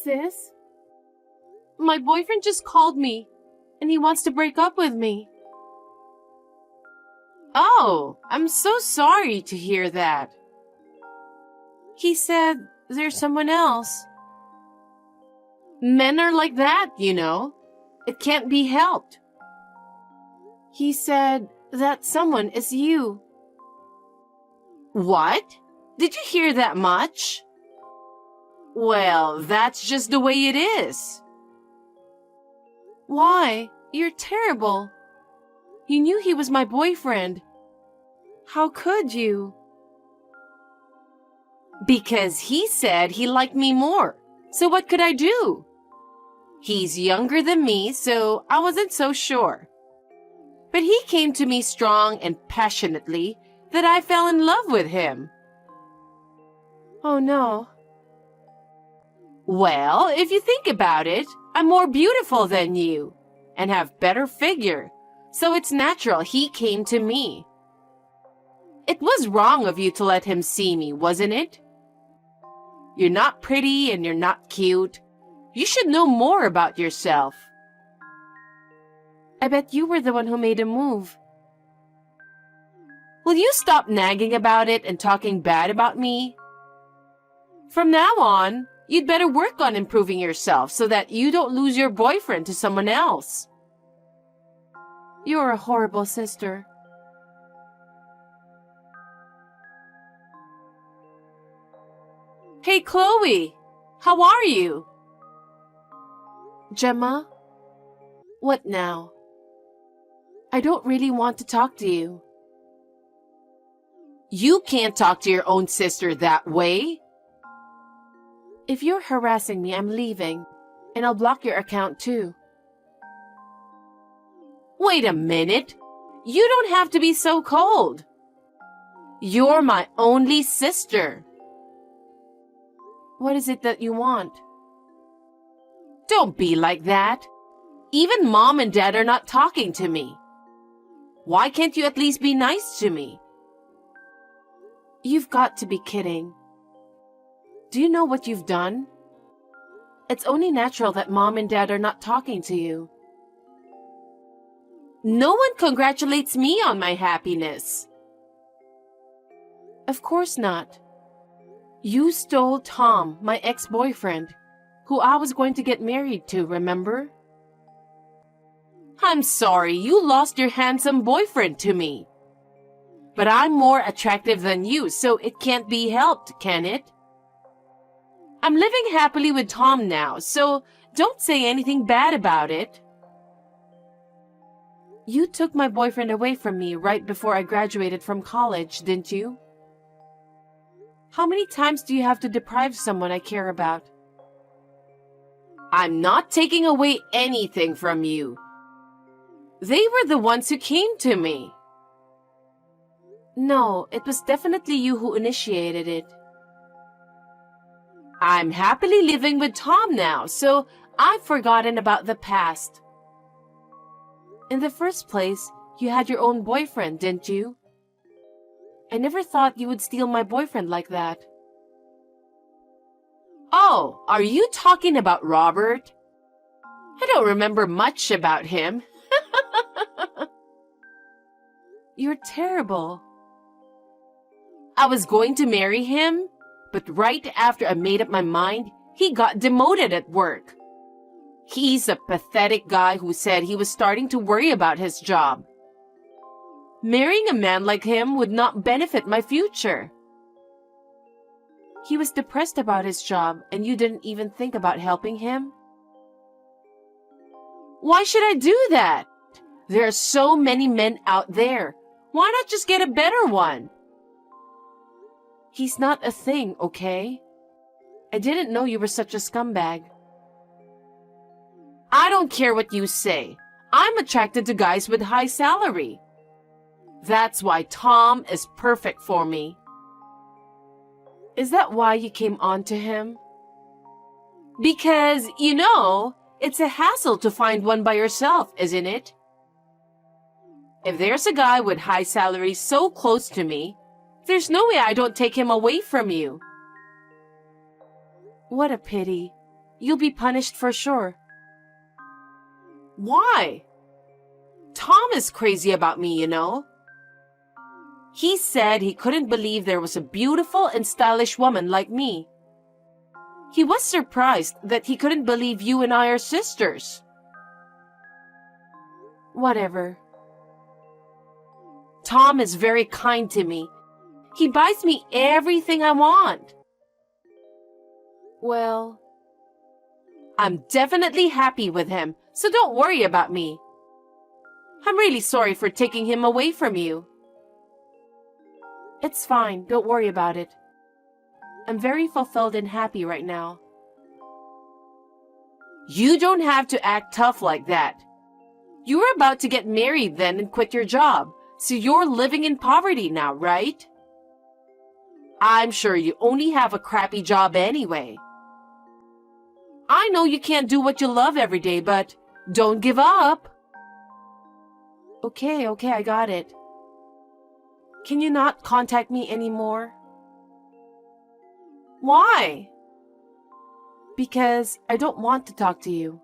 Sis? My boyfriend just called me, and he wants to break up with me. Oh, I'm so sorry to hear that. He said there's someone else. Men are like that, you know. It can't be helped. He said that someone is you. What? Did you hear that much? Well, that's just the way it is. Why? You're terrible. You knew he was my boyfriend. How could you? Because he said he liked me more. So what could I do? He's younger than me, so I wasn't so sure. But he came to me strong and passionately that I fell in love with him. Oh no. Well, if you think about it, I'm more beautiful than you and have better figure, so it's natural he came to me. It was wrong of you to let him see me, wasn't it? You're not pretty and you're not cute. You should know more about yourself. I bet you were the one who made him move. Will you stop nagging about it and talking bad about me? From now on, you'd better work on improving yourself so that you don't lose your boyfriend to someone else. You're a horrible sister. Hey, Chloe, how are you? Gemma? What now? I don't really want to talk to you. You can't talk to your own sister that way. If you're harassing me, I'm leaving, and I'll block your account too. Wait a minute. You don't have to be so cold. You're my only sister. What is it that you want? Don't be like that. Even Mom and Dad are not talking to me. Why can't you at least be nice to me? You've got to be kidding. Do you know what you've done? It's only natural that Mom and Dad are not talking to you. No one congratulates me on my happiness. Of course not. You stole Tom, my ex-boyfriend, who I was going to get married to, remember? I'm sorry you lost your handsome boyfriend to me. But I'm more attractive than you, so it can't be helped, can it? I'm living happily with Tom now, so don't say anything bad about it. You took my boyfriend away from me right before I graduated from college, didn't you? How many times do you have to deprive someone I care about? I'm not taking away anything from you. They were the ones who came to me. No, it was definitely you who initiated it. I'm happily living with Tom now, so I've forgotten about the past. In the first place, you had your own boyfriend, didn't you? I never thought you would steal my boyfriend like that. Oh, are you talking about Robert? I don't remember much about him. You're terrible. I was going to marry him, but right after I made up my mind, he got demoted at work. He's a pathetic guy who said he was starting to worry about his job. Marrying a man like him would not benefit my future. He was depressed about his job, and you didn't even think about helping him? Why should I do that? There are so many men out there. Why not just get a better one? He's not a thing, okay? I didn't know you were such a scumbag. I don't care what you say. I'm attracted to guys with high salary. That's why Tom is perfect for me. Is that why you came on to him? Because, you know, it's a hassle to find one by yourself, isn't it? If there's a guy with high salary so close to me, there's no way I don't take him away from you. What a pity. You'll be punished for sure. Why? Tom is crazy about me, you know. He said he couldn't believe there was a beautiful and stylish woman like me. He was surprised that he couldn't believe you and I are sisters. Whatever. Tom is very kind to me. He buys me everything I want. Well, I'm definitely happy with him, so don't worry about me. I'm really sorry for taking him away from you. it's fine. Don't worry about it. I'm very fulfilled and happy right now. You don't have to act tough like that. You were about to get married then and quit your job, so you're living in poverty now, right? I'm sure you only have a crappy job anyway. I know you can't do what you love every day, but don't give up. Okay, I got it. Can you not contact me anymore? Why? Because I don't want to talk to you.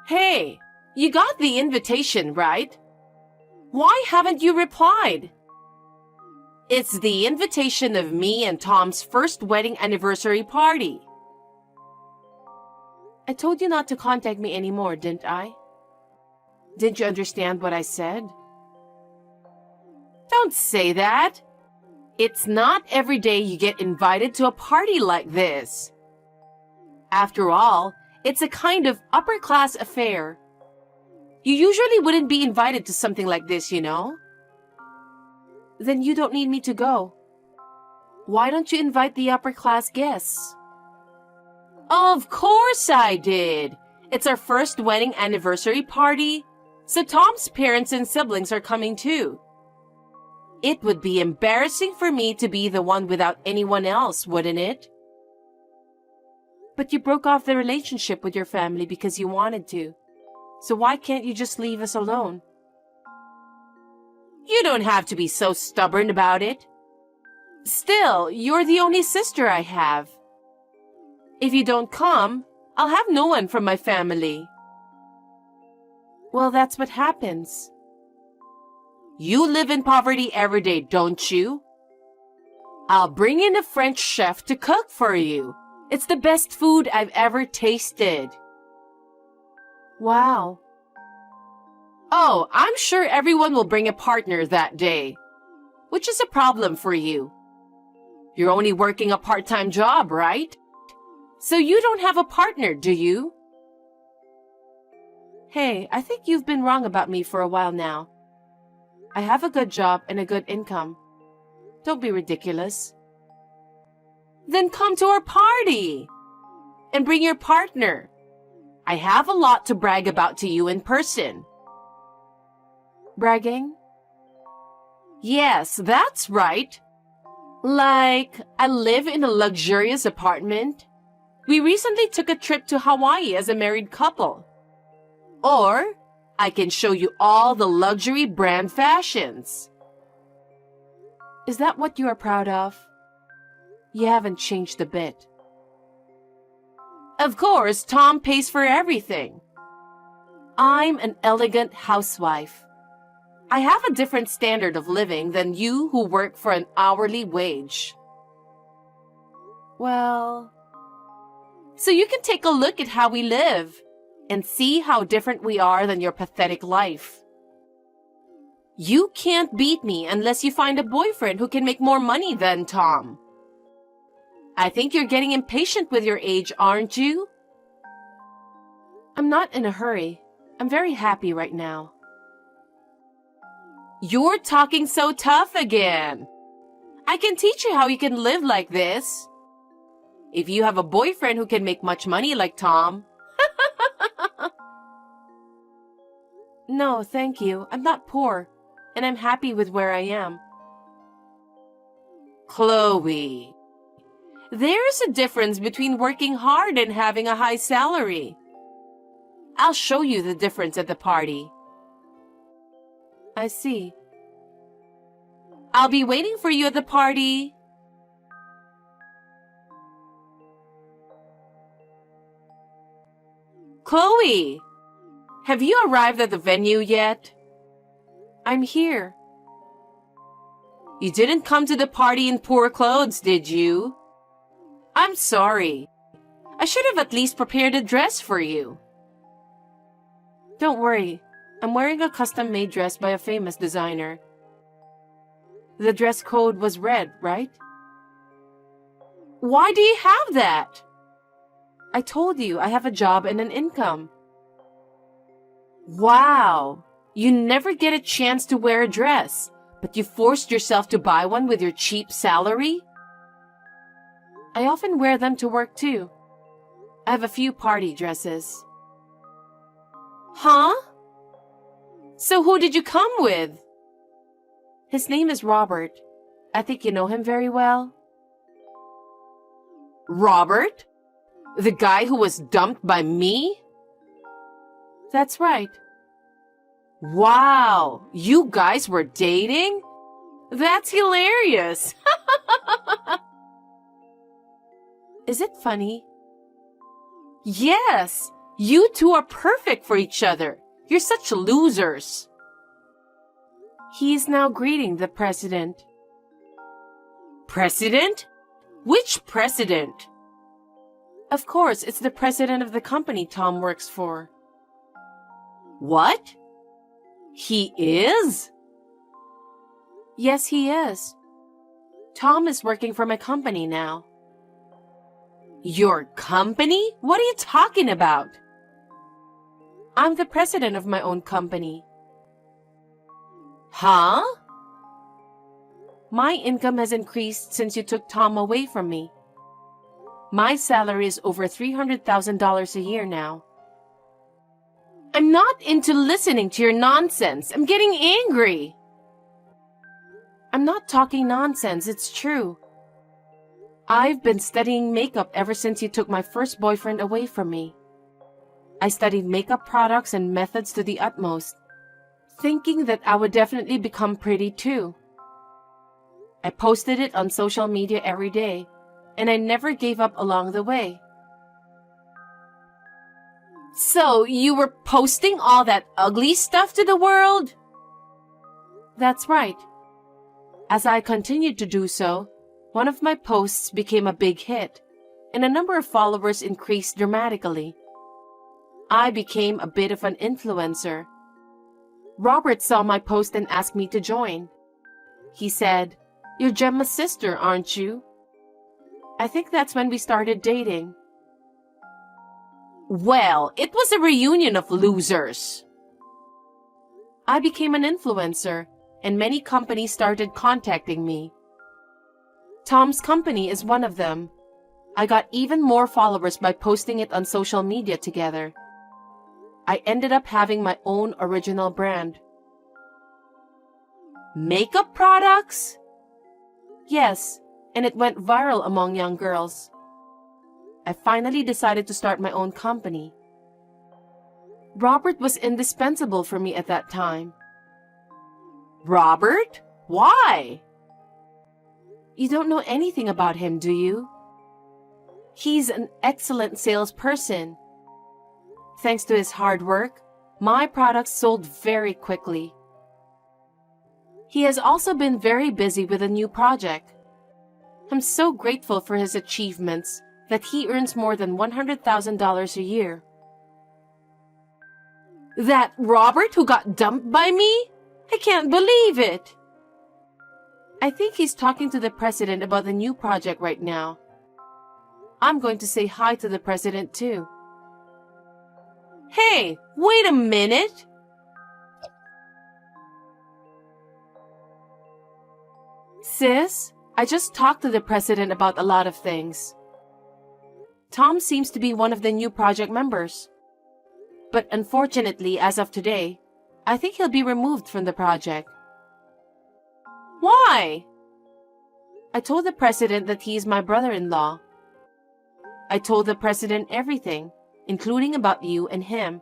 Hey, you got the invitation, right? Why haven't you replied? It's the invitation of me and Tom's first wedding anniversary party. I told you not to contact me anymore, didn't I? Didn't you understand what I said? Don't say that. It's not every day you get invited to a party like this. After all, it's a kind of upper-class affair. You usually wouldn't be invited to something like this, you know? Then you don't need me to go. Why don't you invite the upper-class guests? Of course I did. It's our first wedding anniversary party, so Tom's parents and siblings are coming too. It would be embarrassing for me to be the one without anyone else, wouldn't it? But you broke off the relationship with your family because you wanted to. So why can't you just leave us alone? You don't have to be so stubborn about it. Still, you're the only sister I have. If you don't come, I'll have no one from my family. Well, that's what happens. You live in poverty every day, don't you? I'll bring in a French chef to cook for you. It's the best food I've ever tasted. Wow. Oh, I'm sure everyone will bring a partner that day, which is a problem for you. You're only working a part-time job, right? So you don't have a partner, do you? Hey, I think you've been wrong about me for a while now. I have a good job and a good income. Don't be ridiculous. Then come to our party and bring your partner. I have a lot to brag about to you in person. Bragging? Yes, that's right. Like, I live in a luxurious apartment. We recently took a trip to Hawaii as a married couple. Or, I can show you all the luxury brand fashions. Is that what you are proud of? You haven't changed a bit. Of course, Tom pays for everything. I'm an elegant housewife. I have a different standard of living than you who work for an hourly wage. Well, so you can take a look at how we live and see how different we are than your pathetic life. You can't beat me unless you find a boyfriend who can make more money than Tom. I think you're getting impatient with your age, aren't you? I'm not in a hurry. I'm very happy right now. You're talking so tough again. I can teach you how you can live like this. If you have a boyfriend who can make much money like Tom. No, thank you. I'm not poor, and I'm happy with where I am. Chloe, there's a difference between working hard and having a high salary. I'll show you the difference at the party. I see. I'll be waiting for you at the party. Chloe! Have you arrived at the venue yet? I'm here. You didn't come to the party in poor clothes, did you? I'm sorry. I should have at least prepared a dress for you. Don't worry. I'm wearing a custom-made dress by a famous designer. The dress code was red, right? Why do you have that? I told you I have a job and an income. Wow! You never get a chance to wear a dress, but you forced yourself to buy one with your cheap salary? I often wear them to work too. I have a few party dresses. Huh? So who did you come with? His name is Robert. I think you know him very well. Robert? The guy who was dumped by me? That's right. Wow, you guys were dating? That's hilarious. Is it funny? Yes, you two are perfect for each other. You're such losers. He is now greeting the president. President? Which president? Of course, it's the president of the company Tom works for. What? He is? Yes, he is. Tom is working for my company now. Your company? What are you talking about? I'm the president of my own company. Huh? My income has increased since you took Tom away from me. My salary is over $300,000 a year now. I'm not into listening to your nonsense. I'm getting angry. I'm not talking nonsense, it's true. I've been studying makeup ever since you took my first boyfriend away from me. I studied makeup products and methods to the utmost, thinking that I would definitely become pretty too. I posted it on social media every day, and I never gave up along the way. So you were posting all that ugly stuff to the world? That's right. As I continued to do so, one of my posts became a big hit, and a number of followers increased dramatically. I became a bit of an influencer. Robert saw my post and asked me to join. He said, "You're Gemma's sister, aren't you?" I think that's when we started dating. Well, it was a reunion of losers. I became an influencer, and many companies started contacting me. Tom's company is one of them. I got even more followers by posting it on social media together. I ended up having my own original brand. Makeup products? Yes, and it went viral among young girls. I finally decided to start my own company. Robert was indispensable for me at that time. Robert? Why? You don't know anything about him, do you? He's an excellent salesperson. Thanks to his hard work, my products sold very quickly. He has also been very busy with a new project. I'm so grateful for his achievements that he earns more than $100,000 a year. That Robert who got dumped by me? I can't believe it. I think he's talking to the president about the new project right now. I'm going to say hi to the president too. Hey, wait a minute. Sis, I just talked to the president about a lot of things. Tom seems to be one of the new project members. But unfortunately, as of today, I think he'll be removed from the project. Why? I told the president that he's my brother-in-law. I told the president everything, including about you and him.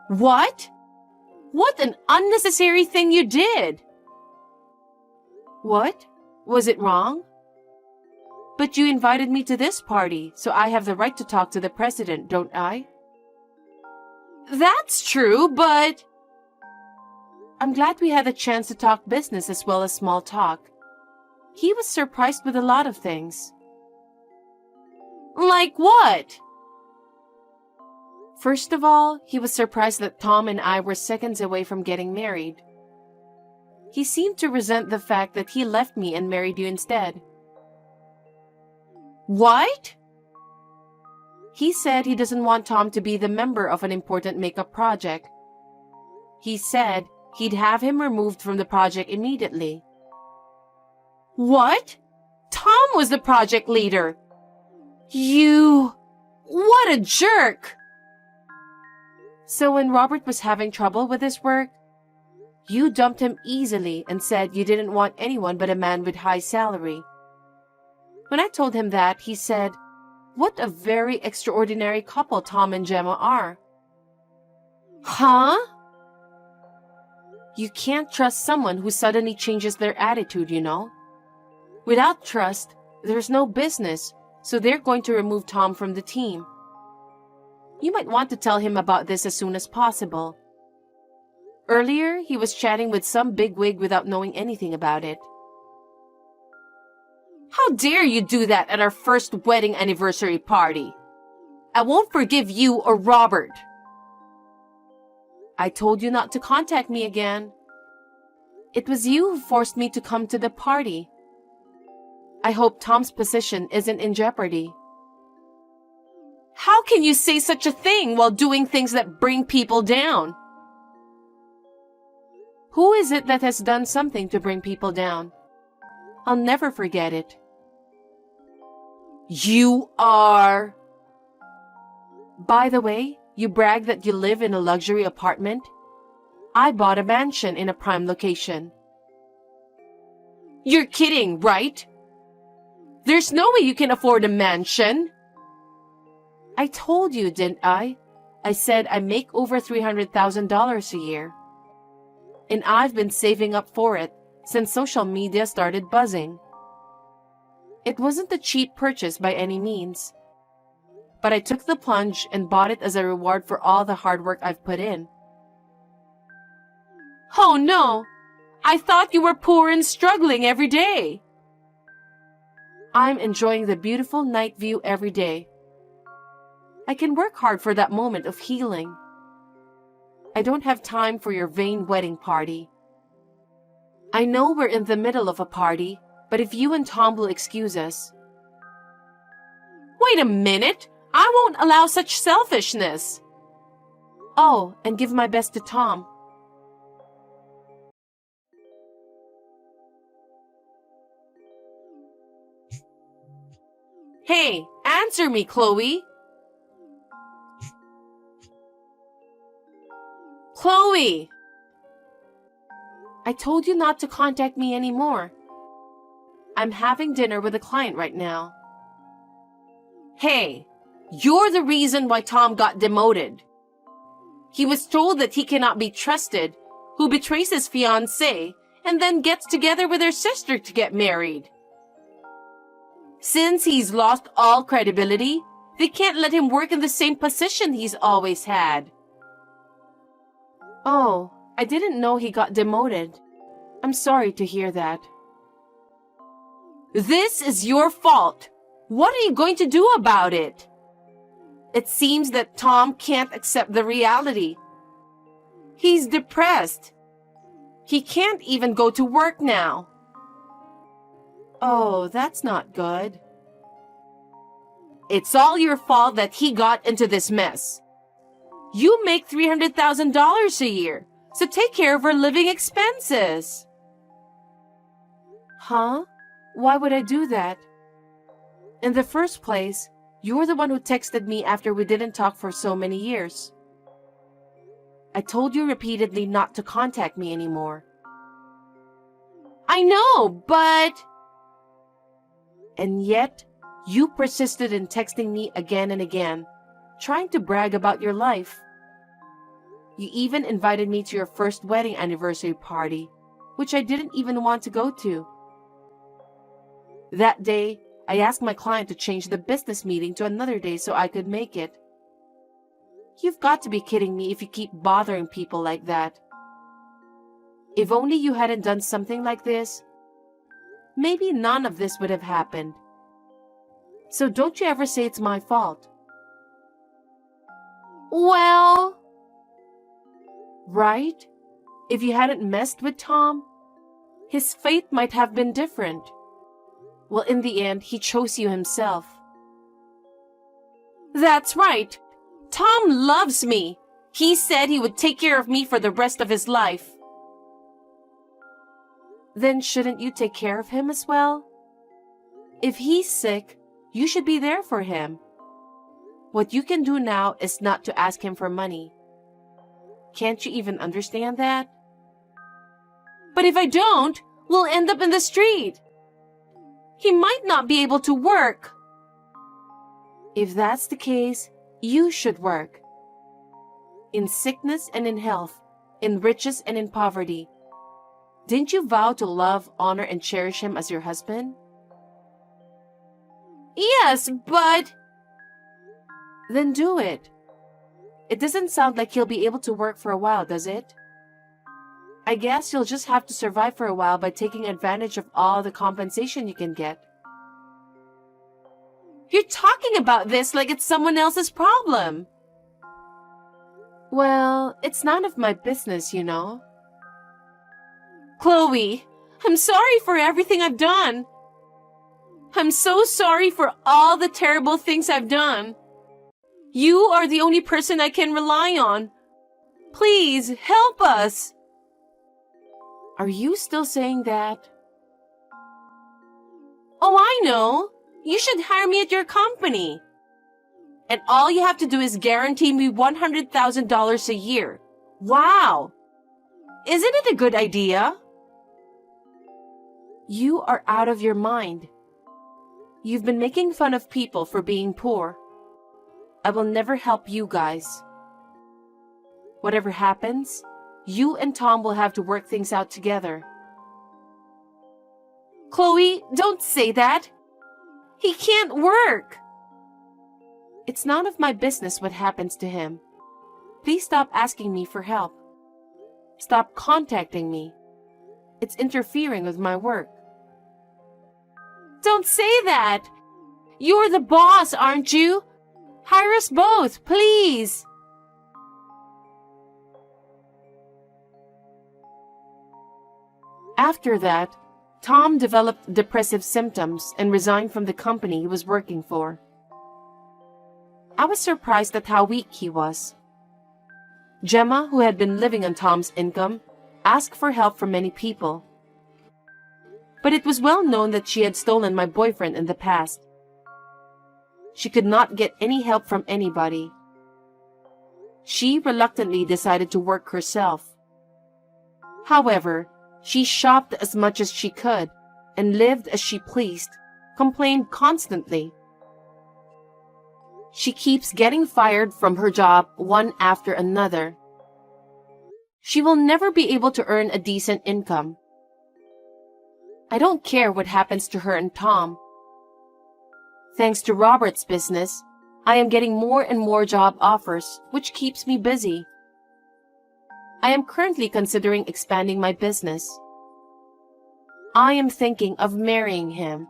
What? What an unnecessary thing you did! What? Was it wrong? But you invited me to this party, so I have the right to talk to the president, don't I? That's true, but... I'm glad we had a chance to talk business as well as small talk. He was surprised with a lot of things. Like what? First of all, he was surprised that Tom and I were seconds away from getting married. He seemed to resent the fact that he left me and married you instead. What? He said he doesn't want Tom to be the member of an important makeup project. He said he'd have him removed from the project immediately. What? Tom was the project leader. You... What a jerk! So when Robert was having trouble with his work, you dumped him easily and said you didn't want anyone but a man with high salary. When I told him that, he said, "What a very extraordinary couple Tom and Gemma are." Huh? You can't trust someone who suddenly changes their attitude, you know. Without trust, there's no business, so they're going to remove Tom from the team. You might want to tell him about this as soon as possible. Earlier, he was chatting with some bigwig without knowing anything about it. How dare you do that at our first wedding anniversary party? I won't forgive you or Robert. I told you not to contact me again. It was you who forced me to come to the party. I hope Tom's position isn't in jeopardy. How can you say such a thing while doing things that bring people down? Who is it that has done something to bring people down? I'll never forget it. You are... By the way, you brag that you live in a luxury apartment. I bought a mansion in a prime location. You're kidding, right? There's no way you can afford a mansion. I told you, didn't I? I said I make over $300,000 a year. And I've been saving up for it since social media started buzzing. It wasn't a cheap purchase by any means. But I took the plunge and bought it as a reward for all the hard work I've put in. Oh no! I thought you were poor and struggling every day. I'm enjoying the beautiful night view every day. I can work hard for that moment of healing. I don't have time for your vain wedding party. I know we're in the middle of a party, but if you and Tom will excuse us... Wait a minute! I won't allow such selfishness! Oh, and give my best to Tom. Hey, answer me, Chloe! Chloe! I told you not to contact me anymore. I'm having dinner with a client right now. Hey, you're the reason why Tom got demoted. He was told that he cannot be trusted, who betrays his fiancée and then gets together with her sister to get married. Since he's lost all credibility, they can't let him work in the same position he's always had. Oh, I didn't know he got demoted. I'm sorry to hear that. This is your fault. What are you going to do about it? It seems that Tom can't accept the reality. He's depressed. He can't even go to work now. Oh, that's not good. It's all your fault that he got into this mess. You make $300,000 a year, so take care of our living expenses. Huh? Why would I do that? In the first place, you're the one who texted me after we didn't talk for so many years. I told you repeatedly not to contact me anymore. I know, but... And yet, you persisted in texting me again and again, trying to brag about your life. You even invited me to your first wedding anniversary party, which I didn't even want to go to. That day, I asked my client to change the business meeting to another day so I could make it. You've got to be kidding me if you keep bothering people like that. If only you hadn't done something like this, maybe none of this would have happened. So don't you ever say it's my fault. Well... Right? If you hadn't messed with Tom, his fate might have been different. Well, in the end, he chose you himself. That's right. Tom loves me. He said he would take care of me for the rest of his life. Then shouldn't you take care of him as well? If he's sick, you should be there for him. What you can do now is not to ask him for money. Can't you even understand that? But if I don't, we'll end up in the street. He might not be able to work. If that's the case, you should work. In sickness and in health, in riches and in poverty. Didn't you vow to love, honor, and cherish him as your husband? Yes, but... Then do it. It doesn't sound like he'll be able to work for a while, does it? I guess you'll just have to survive for a while by taking advantage of all the compensation you can get. You're talking about this like it's someone else's problem. Well, it's none of my business, you know. Chloe, I'm sorry for everything I've done. I'm so sorry for all the terrible things I've done. You are the only person I can rely on. Please, help us. Are you still saying that? Oh, I know. You should hire me at your company. And all you have to do is guarantee me $100,000 a year. Wow! Isn't it a good idea? You are out of your mind. You've been making fun of people for being poor. I will never help you guys. Whatever happens, you and Tom will have to work things out together. Chloe, don't say that. He can't work. It's none of my business what happens to him. Please stop asking me for help. Stop contacting me. It's interfering with my work. Don't say that. You're the boss, aren't you? Hire us both, please. After that, Tom developed depressive symptoms and resigned from the company he was working for. I was surprised at how weak he was. Gemma, who had been living on Tom's income, asked for help from many people. But it was well known that she had stolen my boyfriend in the past. She could not get any help from anybody. She reluctantly decided to work herself. However, she shopped as much as she could and lived as she pleased, complained constantly. She keeps getting fired from her job one after another. She will never be able to earn a decent income. I don't care what happens to her and Tom. Thanks to Robert's business, I am getting more and more job offers, which keeps me busy. I am currently considering expanding my business. I am thinking of marrying him.